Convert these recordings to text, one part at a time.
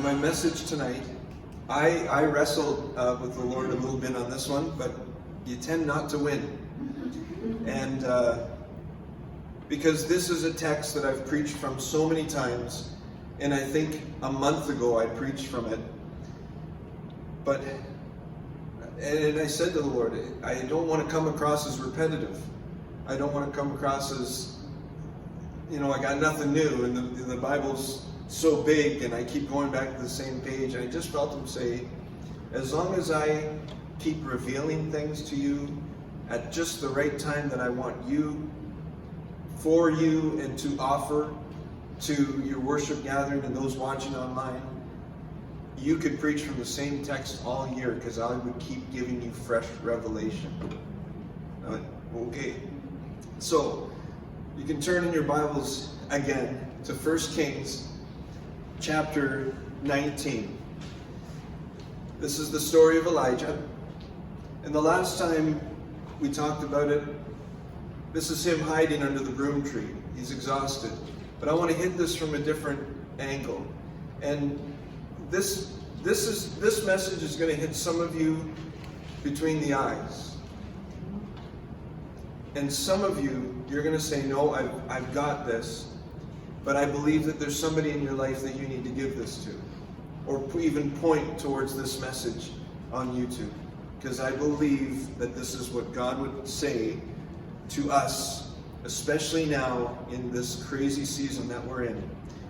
my message tonight, I wrestled with the Lord a little bit on this one, but you tend not to win. And because this is a text that I've preached from so many times, and I think a month ago I preached from it. And I said to the Lord, I don't want to come across as repetitive. I don't want to come across as, I got nothing new, and the Bible's so big, and I keep going back to the same page. And I just felt him say, as long as I keep revealing things to you at just the right time that I want you, for you, and to offer to your worship gathering and those watching online, you could preach from the same text all year, because I would keep giving you fresh revelation. Okay, so you can turn in your Bibles again to 1 Kings chapter 19. This is the story of Elijah. And the last time we talked about it, this is him hiding under the broom tree. He's exhausted. But I want to hit this from a different angle. And this message is going to hit some of you between the eyes. And some of you, you're going to say, no, I've got this. But I believe that there's somebody in your life that you need to give this to. Or even point towards this message on YouTube. Because I believe that this is what God would say to us, especially now in this crazy season that we're in.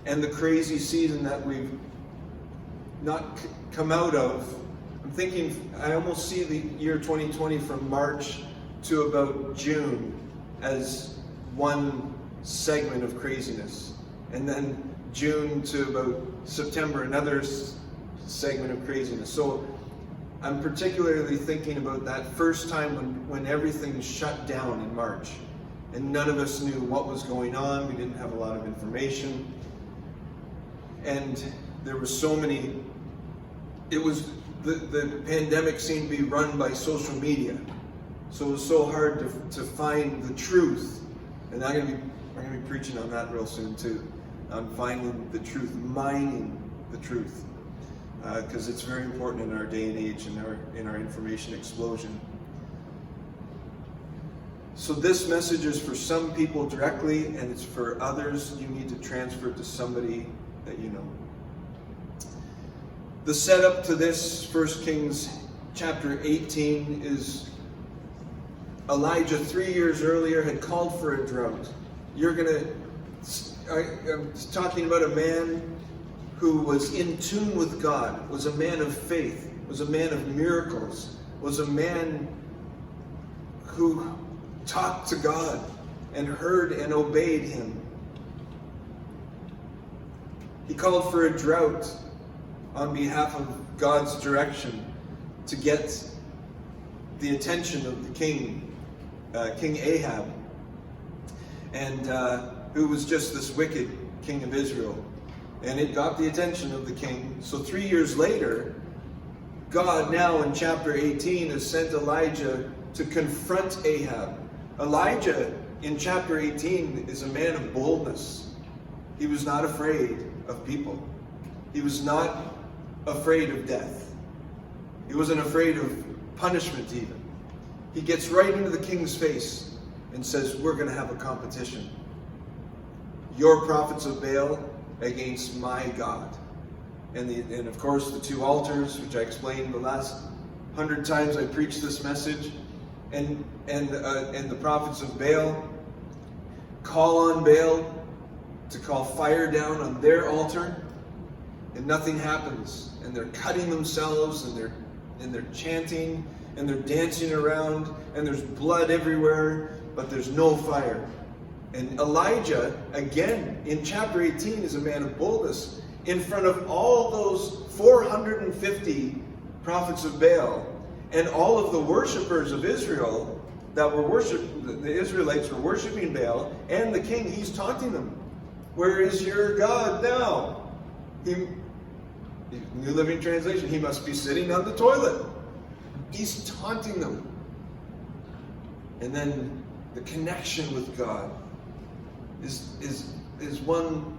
And the crazy season that we've not come out of. I'm thinking, I almost see the year 2020 from March to about June as one segment of craziness. And then June to about September, another segment of craziness. So I'm particularly thinking about that first time when everything shut down in March. And none of us knew what was going on. We didn't have a lot of information. And there were so many, the pandemic seemed to be run by social media. So it was so hard to find the truth. And we're going to be preaching on that real soon too. On finding the truth, mining the truth. Because it's very important in our day and age, in our information explosion. So this message is for some people directly, and it's for others you need to transfer to somebody that you know. The setup to this 1 Kings chapter 18 is Elijah 3 years earlier had called for a drought. I'm talking about a man who was in tune with God, was a man of faith, was a man of miracles, was a man who talked to God and heard and obeyed him. He called for a drought on behalf of God's direction to get the attention of the king, King Ahab, and who was just this wicked king of Israel. And it got the attention of the king. So 3 years later, God now in chapter 18 has sent Elijah to confront Ahab. Elijah in chapter 18 is a man of boldness. He was not afraid of people. He was not afraid of death. He wasn't afraid of punishment even. He gets right into the king's face and says, we're going to have a competition. Your prophets of Baal against my God. And of course the two altars, which I explained the last 100 times I preached this message, and the prophets of Baal call on Baal to call fire down on their altar, and nothing happens. And they're cutting themselves, and they're chanting, and they're dancing around, and there's blood everywhere, but there's no fire. And Elijah, again, in chapter 18, is a man of boldness. In front of all those 450 prophets of Baal and all of the worshipers of Israel that were the Israelites were worshiping Baal and the king, he's taunting them. Where is your God now? New Living Translation, he must be sitting on the toilet. He's taunting them. And then the connection with God is one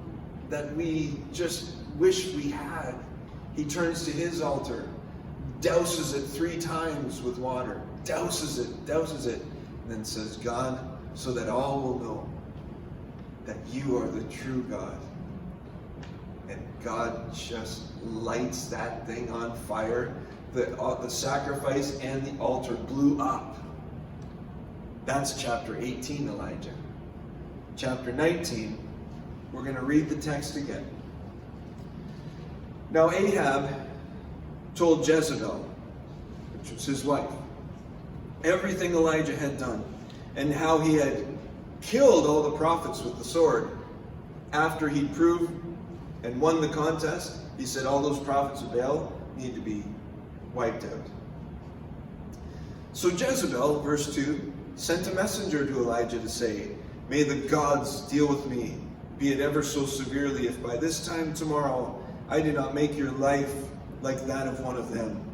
that we just wish we had He turns to his altar, douses it 3 times with water, douses it, and then says, God, so that all will know that you are the true God. And God just lights that thing on fire. The sacrifice and the altar blew up. That's chapter 18, Elijah. Chapter 19, we're going to read the text again. Now Ahab told Jezebel, which was his wife, everything Elijah had done, and how he had killed all the prophets with the sword. After he'd proved and won the contest, he said all those prophets of Baal need to be wiped out. So Jezebel, verse 2, sent a messenger to Elijah to say, may the gods deal with me, be it ever so severely, if by this time tomorrow I do not make your life like that of one of them.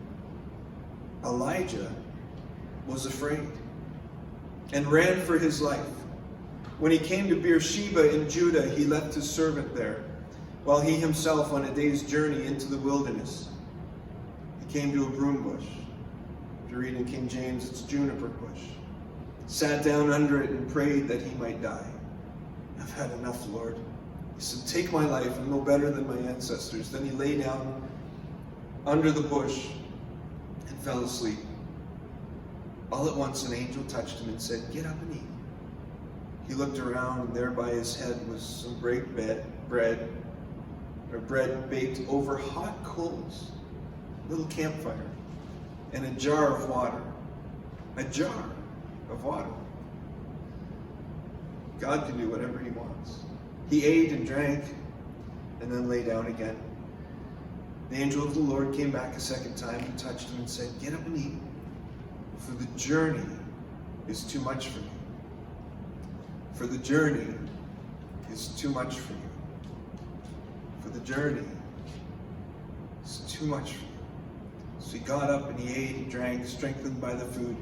Elijah was afraid and ran for his life. When he came to Beersheba in Judah, he left his servant there, while he himself on a day's journey into the wilderness. He came to a broom bush. If you read in King James, it's juniper bush. Sat down under it and prayed that he might die. I've had enough, Lord. He said, take my life. I'm no better than my ancestors. Then he lay down under the bush and fell asleep. All at once an angel touched him and said, get up and eat. He looked around, and there by his head was some bread baked over hot coals, a little campfire, and a jar of water. A jar of water. God can do whatever he wants. He ate and drank, and then lay down again. The angel of the Lord came back a second time and touched him and said, get up and eat, for the journey is too much for you. For the journey is too much for you. For the journey is too much for you. So he got up and he ate and drank, strengthened by the food.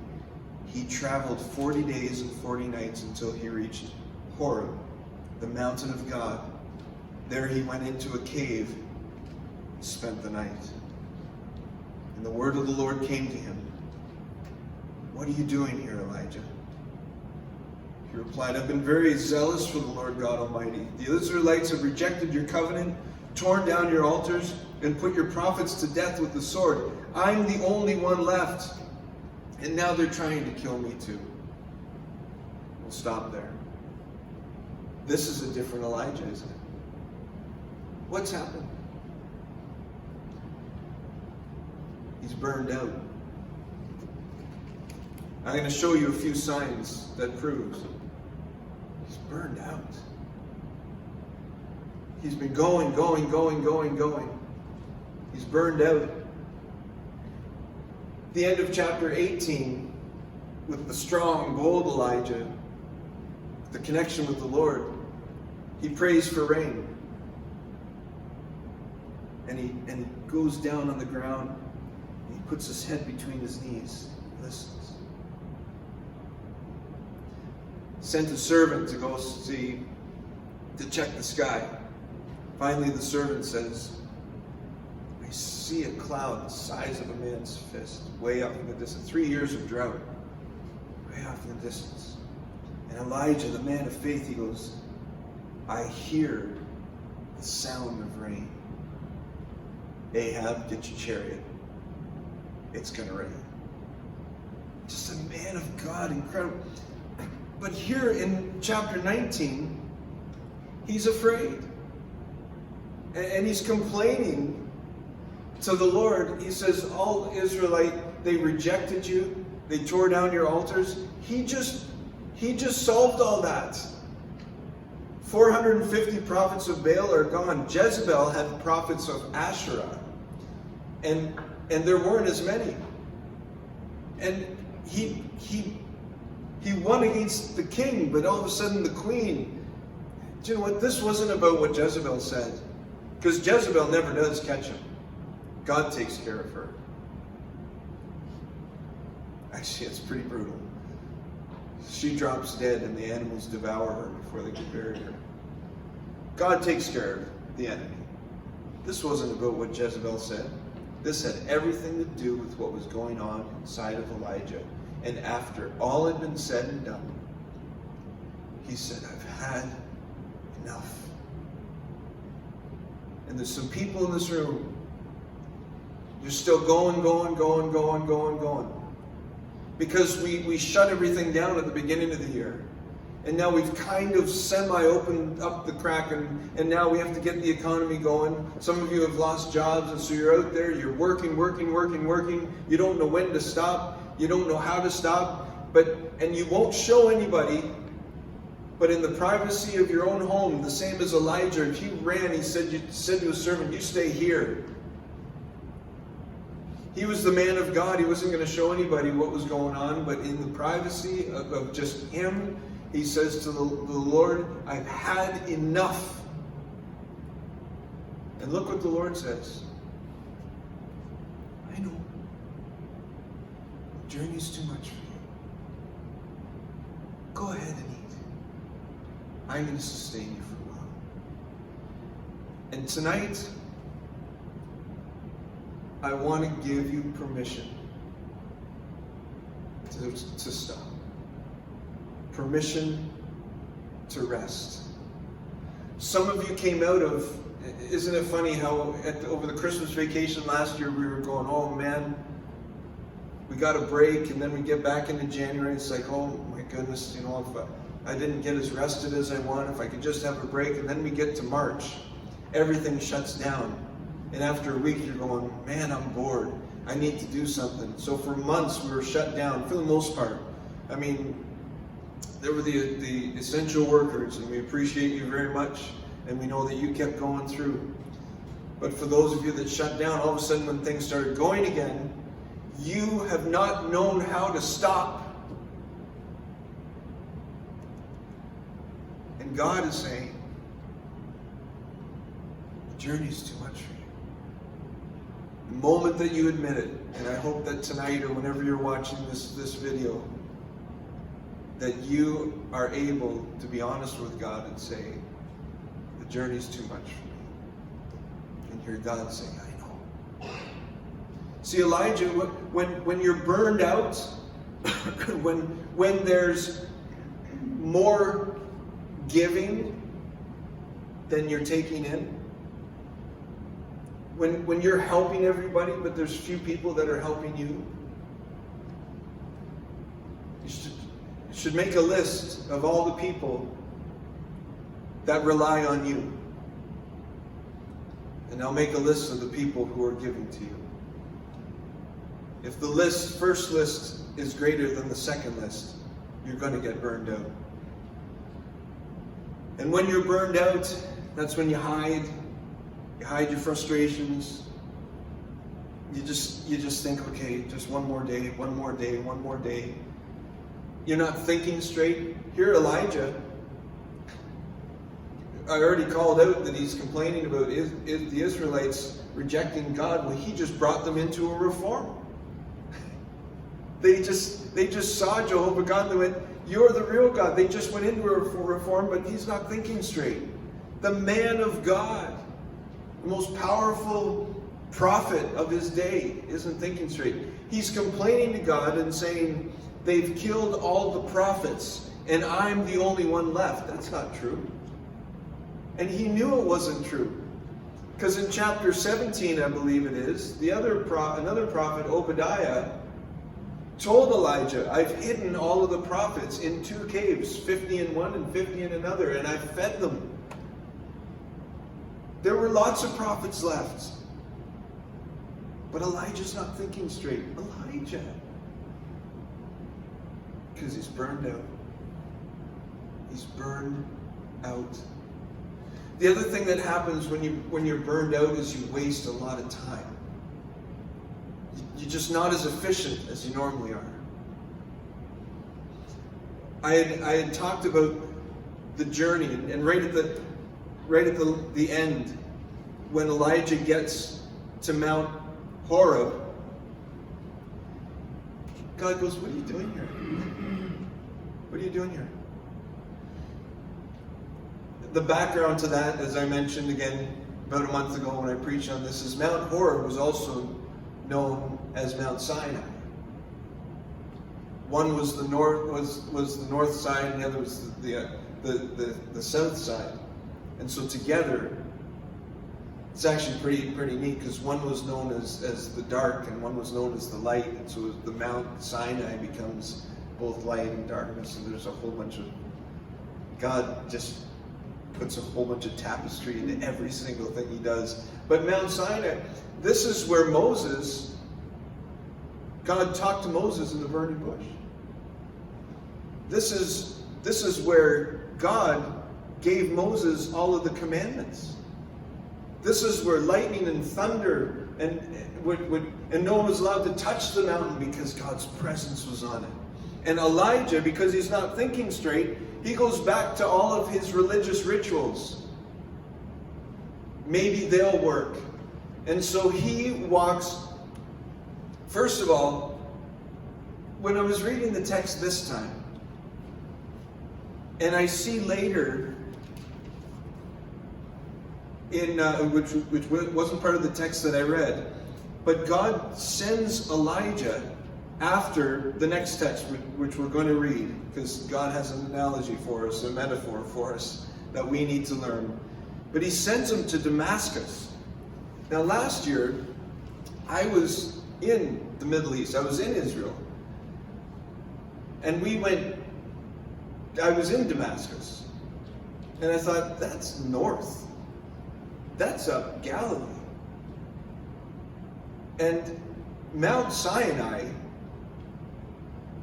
He traveled 40 days and 40 nights until he reached Horeb, the mountain of God. There he went into a cave and spent the night. And the word of the Lord came to him. What are you doing here, Elijah? He replied, I've been very zealous for the Lord God Almighty. The Israelites have rejected your covenant, torn down your altars, and put your prophets to death with the sword. I'm the only one left. And now they're trying to kill me too. We'll stop there. This is a different Elijah, isn't it? What's happened? He's burned out. I'm going to show you a few signs that proves he's burned out. He's been going. He's burned out. The end of chapter 18, with the strong, bold Elijah, the connection with the Lord, he prays for rain. And he goes down on the ground, and he puts his head between his knees, and listens. Sent a servant to go to check the sky. Finally, the servant says, I see a cloud the size of a man's fist, way up in the distance. 3 years of drought, way off in the distance. And Elijah, the man of faith, he goes, I hear the sound of rain. Ahab, get your chariot. It's going to rain. Just a man of God, incredible. But here in chapter 19, he's afraid. And he's complaining to the Lord. He says, all Israelite, they rejected you. They tore down your altars. He just solved all that. 450 prophets of Baal are gone. Jezebel had prophets of Asherah. And there weren't as many. And he won against the king, but all of a sudden the queen. Do you know what? This wasn't about what Jezebel said. Because Jezebel never does catch him. God takes care of her. Actually, it's pretty brutal. She drops dead and the animals devour her before they can bury her. God takes care of the enemy. This wasn't about what Jezebel said. This had everything to do with what was going on inside of Elijah. And after all had been said and done, he said, I've had enough. And there's some people in this room, you're still going. Because we shut everything down at the beginning of the year. And now we've kind of semi-opened up the crack, and now we have to get the economy going. Some of you have lost jobs, and so you're out there, you're working. You don't know when to stop. You don't know how to stop. And you won't show anybody. But in the privacy of your own home, the same as Elijah, if he ran, he said to his servant, you stay here. He was the man of God. He wasn't going to show anybody what was going on. But in the privacy of just him, he says to the Lord, I've had enough. And look what the Lord says. I know. The journey's too much for you. Go ahead and eat. I'm going to sustain you for a while. And tonight, I want to give you permission to stop. Permission to rest. Some of you came out of, isn't it funny how over the Christmas vacation last year we were going, oh man, we got a break, and then we get back into January, it's like, oh my goodness, if I didn't get as rested as I want, if I could just have a break. And then we get to March, everything shuts down. And after a week you're going, man, I'm bored. I need to do something. So for months we were shut down, for the most part. I mean, there were the essential workers, and we appreciate you very much, and we know that you kept going through. But for those of you that shut down, all of a sudden when things started going again, you have not known how to stop. And God is saying, the journey's too much for you. The moment that you admit it, and I hope that tonight or whenever you're watching this video, that you are able to be honest with God and say, the journey's too much for me. And hear God saying, I know. See, Elijah, when you're burned out, when there's more giving than you're taking in, when you're helping everybody, but there's few people that are helping you, you should make a list of all the people that rely on you. And now make a list of the people who are giving to you. If the first list is greater than the second list, you're going to get burned out. And when you're burned out, that's when you hide. You hide your frustrations. You just think, okay, just one more day. You're not thinking straight. Here, Elijah, I already called out that he's complaining about the Israelites rejecting God. Well, he just brought them into a reform. They just saw Jehovah God and they went, you're the real God. They just went into a reform, but he's not thinking straight. The man of God, the most powerful prophet of his day, isn't thinking straight. He's complaining to God and saying, they've killed all the prophets and I'm the only one left. That's not true. And he knew it wasn't true. Because in chapter 17, I believe it is, another prophet, Obadiah, told Elijah, I've hidden all of the prophets in 2 caves, 50 in one and 50 in another, and I've fed them. There were lots of prophets left. But Elijah's not thinking straight. Elijah. Because he's burned out. He's burned out. The other thing that happens when you're burned out is you waste a lot of time. You're just not as efficient as you normally are. I had talked about the journey, and right at the end, when Elijah gets to Mount Horeb, God goes, what are you doing here? What are you doing here? The background to that, as I mentioned again about a month ago when I preached on this, is Mount Horeb was also known as Mount Sinai. One was the north side, and the other was the south side. And so together, it's actually pretty neat, because one was known as the dark and one was known as the light. And so the Mount Sinai becomes both light and darkness, and there's a whole bunch of, God just puts a whole bunch of tapestry into every single thing he does. But Mount Sinai, this is where God talked to Moses in the burning bush. This is where God gave Moses all of the commandments. This is where lightning and thunder and no one was allowed to touch the mountain because God's presence was on it. And Elijah, because he's not thinking straight, he goes back to all of his religious rituals. Maybe they'll work. And so he walks. First of all, when I was reading the text this time, and I see later, which wasn't part of the text that I read, but God sends Elijah after the next text, which we're going to read, because God has an analogy for us, a metaphor for us that we need to learn. But he sends him to Damascus. Now last year, I was in the Middle East. I was in Israel. And I was in Damascus. And I thought, that's north. That's up Galilee. And Mount Sinai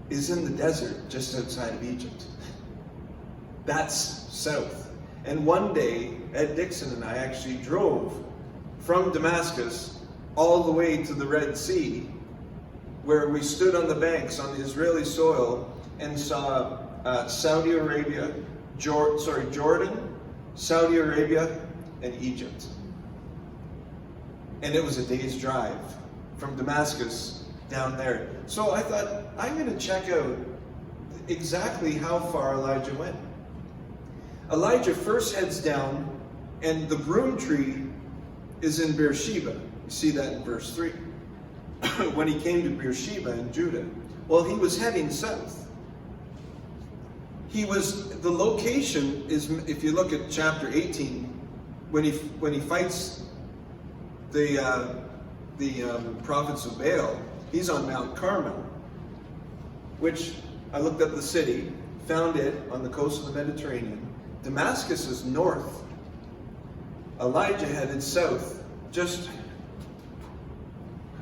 is in the desert just outside of Egypt. That's south. And one day, Ed Dixon and I actually drove from Damascus all the way to the Red Sea, where we stood on the banks on the Israeli soil and saw Saudi Arabia, Jordan, Saudi Arabia, and Egypt. And it was a day's drive from Damascus down there. So I thought, I'm going to check out exactly how far Elijah went. Elijah first heads down, and the broom tree is in Beersheba. You see that in verse 3. When he came to Beersheba in Judah. Well, he was heading south. The location is, if you look at chapter 18, when he fights the prophets of Baal, he's on Mount Carmel, which I looked up the city, found it on the coast of the Mediterranean. Damascus is north. Elijah headed south. I'm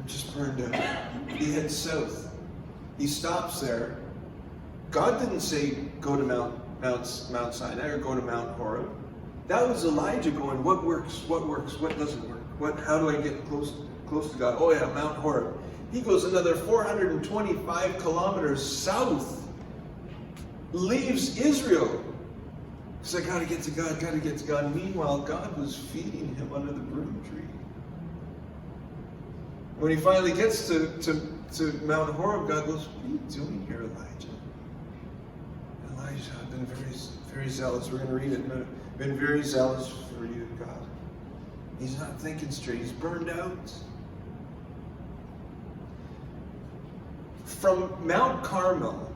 just burned out. He heads south. He stops there. God didn't say go to Mount Sinai or go to Mount Horeb. That was Elijah going, what works, what doesn't work? How do I get close to God? Oh yeah, Mount Horeb. He goes another 425 kilometers south, leaves Israel. He's like, gotta get to God. Meanwhile, God was feeding him under the broom tree. When he finally gets to Mount Horeb, God goes, what are you doing here, Elijah? Elijah, I've been very, very zealous. We're going to read it. I've been very zealous for you, God. He's not thinking straight. He's burned out. From Mount Carmel,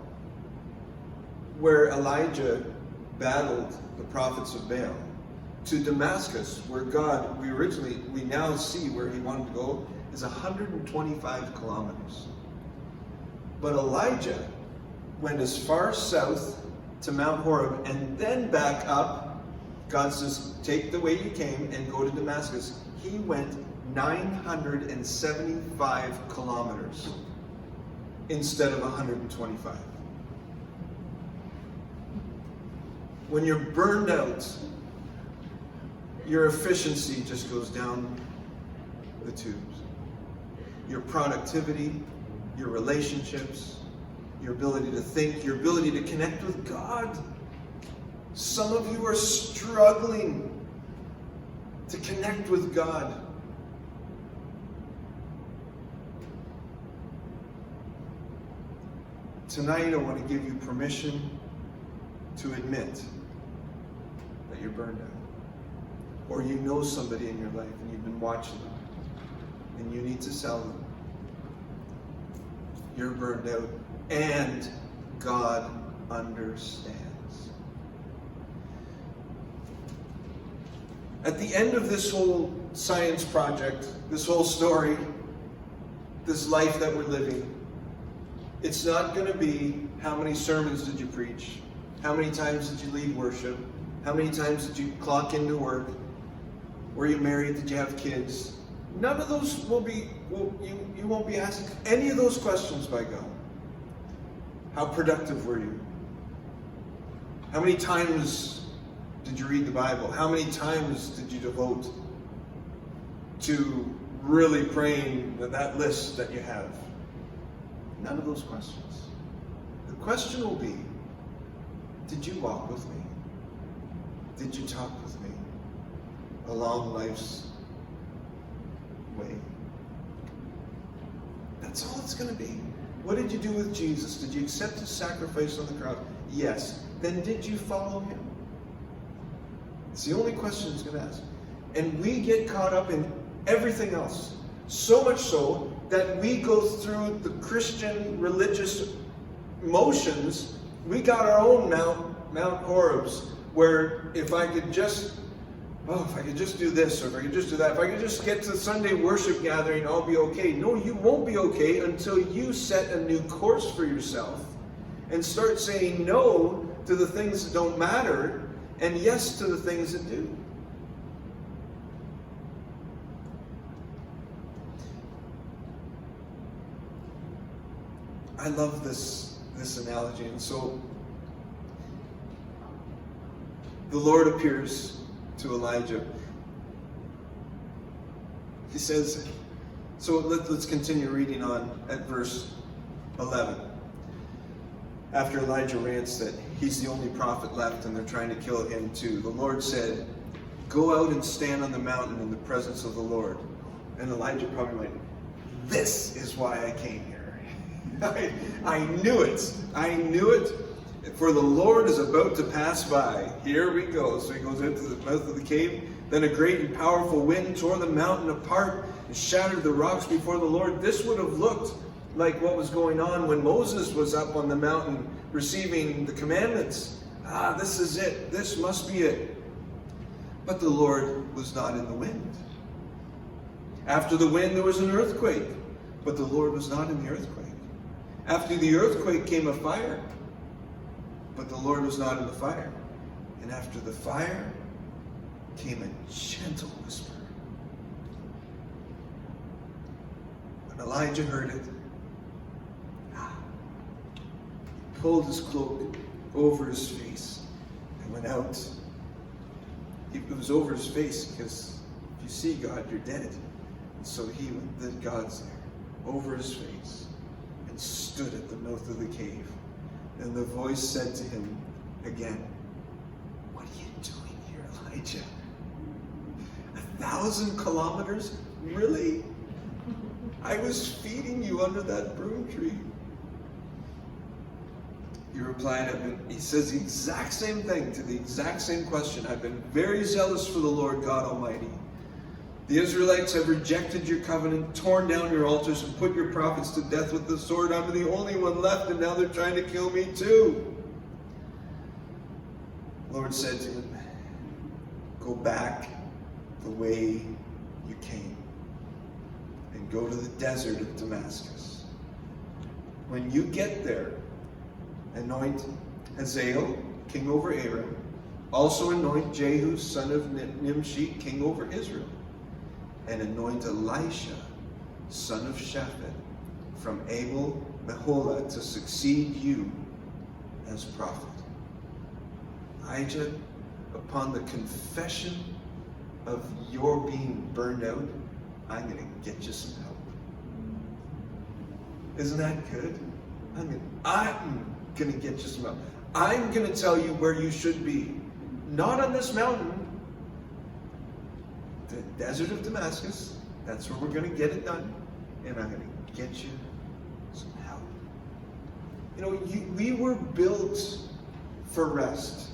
where Elijah battled the prophets of Baal, to Damascus, where God, we now see where he wanted to go, is 125 kilometers. But Elijah went as far south to Mount Horeb and then back up. God says, take the way you came and go to Damascus. He went 975 kilometers instead of 125. When you're burned out, your efficiency just goes down the tubes. Your productivity, your relationships, your ability to think, your ability to connect with God. Some of you are struggling to connect with God. Tonight I want to give you permission to admit that you're burned out. Or you know somebody in your life and you've been watching them and you need to tell them, you're burned out, and God understands. At the end of this whole science project, this whole story, this life that we're living, it's not going to be how many sermons did you preach, how many times did you lead worship, how many times did you clock into work, were you married, did you have kids. None of those you won't be asked any of those questions by God. How productive were you? How many times did you read the Bible? How many times did you devote to really praying that list that you have? None of those questions. The question will be, did you walk with me? Did you talk with me along life's way? That's all it's going to be. What did you do with Jesus? Did you accept his sacrifice on the cross? Yes. Then did you follow him? It's the only question it's going to ask. And we get caught up in everything else. So much so that we go through the Christian religious motions. We got our own Mount Horebs, where if I could just do this, or if I could just do that, if I could just get to the Sunday worship gathering, I'll be okay. No, you won't be okay until you set a new course for yourself and start saying no to the things that don't matter and yes to the things that do. I love this analogy. And so the Lord appears to Elijah. He says, so let's continue reading on at verse 11. After Elijah rants that he's the only prophet left and they're trying to kill him too, the Lord said, go out and stand on the mountain in the presence of the Lord. And Elijah probably went, this is why I came here. I knew it. I knew it. For the Lord is about to pass by. Here we go. So he goes into the mouth of the cave. Then a great and powerful wind tore the mountain apart and shattered the rocks before the Lord. This would have looked like what was going on when Moses was up on the mountain receiving the commandments. This is it. This must be it. But the Lord was not in the wind. After the wind, there was an earthquake. But the Lord was not in the earthquake. After the earthquake came a fire. But the Lord was not in the fire. And after the fire came a gentle whisper. When Elijah heard it, he pulled his cloak over his face and went out. It was over his face because if you see God, you're dead. And so he went, then God's there, over his face, and stood at the mouth of the cave. And the voice said to him again, what are you doing here, Elijah? 1,000 kilometers? Really? I was feeding you under that broom tree. He replied, he says the exact same thing to the exact same question. I've been very zealous for the Lord God Almighty. The Israelites have rejected your covenant, torn down your altars, and put your prophets to death with the sword. I'm the only one left, and now they're trying to kill me too. The Lord said to him, go back the way you came, and go to the desert of Damascus. When you get there, anoint Hazael, king over Aram. Also anoint Jehu, son of Nimshi, king over Israel. And anoint Elisha, son of Shaphat, from Abel Meholah, to succeed you as prophet. Elijah, upon the confession of your being burned out, I'm going to get you some help. Isn't that good? I'm going to get you some help. I'm going to tell you where you should be. Not on this mountain. The desert of Damascus. That's where we're going to get it done. And I'm going to get you some help. You know, we were built for rest.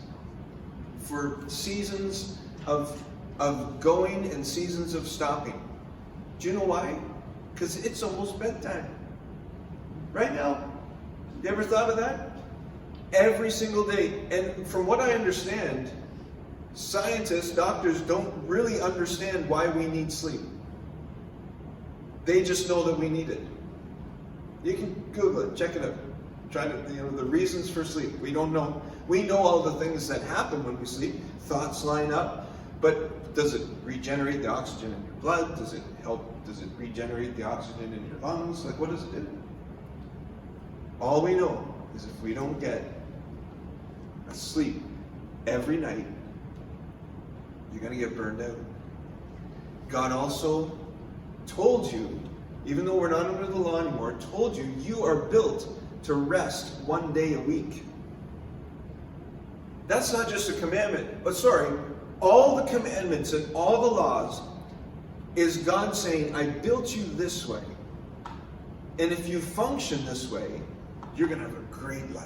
For seasons of going and seasons of stopping. Do you know why? Because it's almost bedtime. right now. You ever thought of that? Every single day. And from what I understand, scientists, doctors don't really understand why we need sleep. They just know that we need it. You can Google it, check it out. Try to, the reasons for sleep. We don't know. We know all the things that happen when we sleep. Thoughts line up. But does it regenerate the oxygen in your blood? Does it help? Does it regenerate the oxygen in your lungs? Like, what does it do? All we know is if we don't get a sleep every night, you're going to get burned out. God also told you, even though we're not under the law anymore, told you, you are built to rest one day a week. That's not just a commandment, but all the commandments and all the laws is God saying, I built you this way. And if you function this way, you're going to have a great life.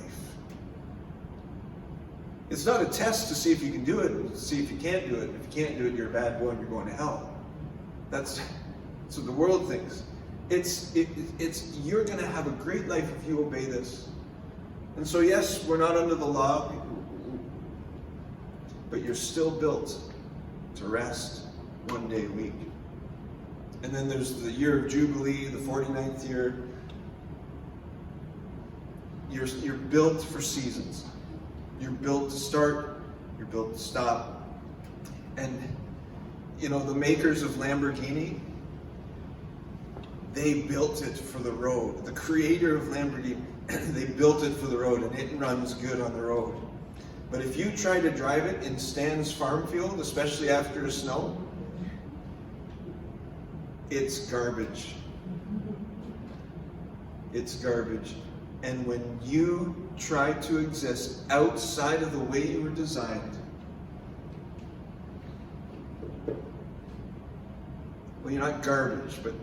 It's not a test to see if you can do it, to see if you can't do it. If you can't do it, you're a bad boy and you're going to hell. That's what the world thinks. It's you're going to have a great life if you obey this. And so yes, we're not under the law, but you're still built to rest one day a week. And then there's the year of Jubilee, the 49th year. You're built for seasons. You're built to start, you're built to stop. And, the makers of Lamborghini, they built it for the road. The creator of Lamborghini, they built it for the road, and it runs good on the road. But if you try to drive it in Stan's farm field, especially after the snow, it's garbage. It's garbage. And when you try to exist outside of the way you were designed, well, you're not garbage, but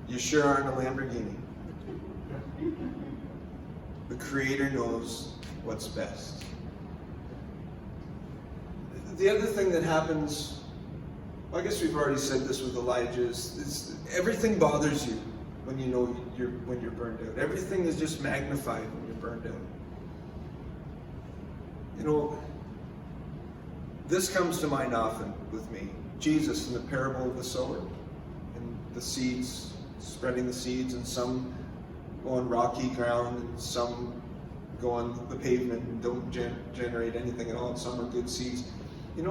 you sure aren't a Lamborghini. The Creator knows what's best. The other thing that happens, I guess we've already said this with Elijah, is everything bothers you when you're burned out. Everything is just magnified when you're burned out. This comes to mind often with me. Jesus in the parable of the sower and the seeds, spreading the seeds, and some go on rocky ground and some go on the pavement and don't generate anything at all, and some are good seeds. The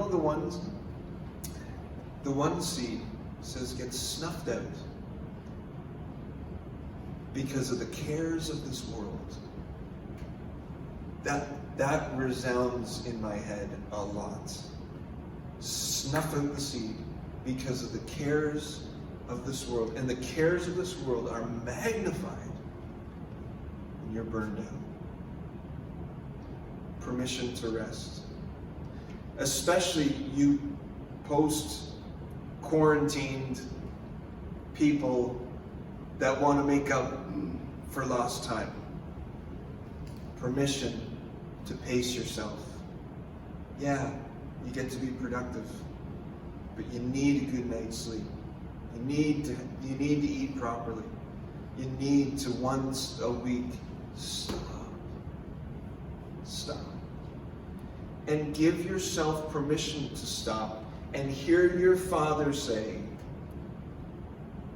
one seed says gets snuffed out because of the cares of this world. That resounds in my head a lot. Snuff out the seed because of the cares of this world. And the cares of this world are magnified when you're burned out. Permission to rest. Especially you post-quarantined people that want to make up for lost time. Permission to pace yourself. Yeah, you get to be productive, but you need a good night's sleep. You need to eat properly. You need to once a week stop. And give yourself permission to stop and hear your Father say,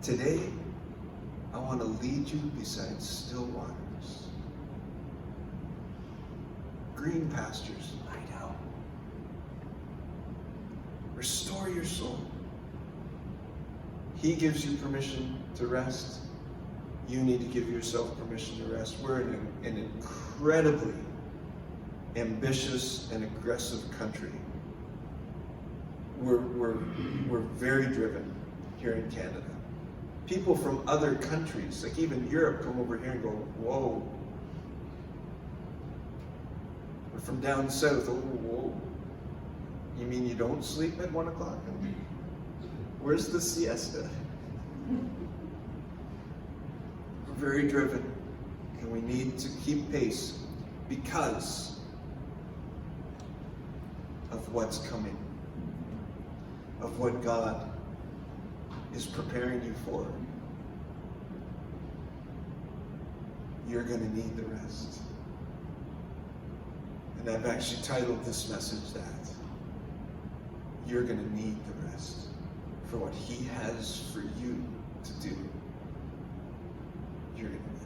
today I want to lead you beside still waters, green pastures. Lie down. Restore your soul. He gives you permission to rest. You need to give yourself permission to rest. We're in an incredibly ambitious and aggressive country. We're very driven here in Canada. People from other countries, like even Europe, come over here and go, whoa. We're from down south, oh, whoa. You mean you don't sleep at 1 o'clock? Where's the siesta? We're very driven, and we need to keep pace because of what's coming, of what God is preparing you for. you're going to need the rest. And I've actually titled this message that. You're going to need the rest for what he has for you to do. You're going to need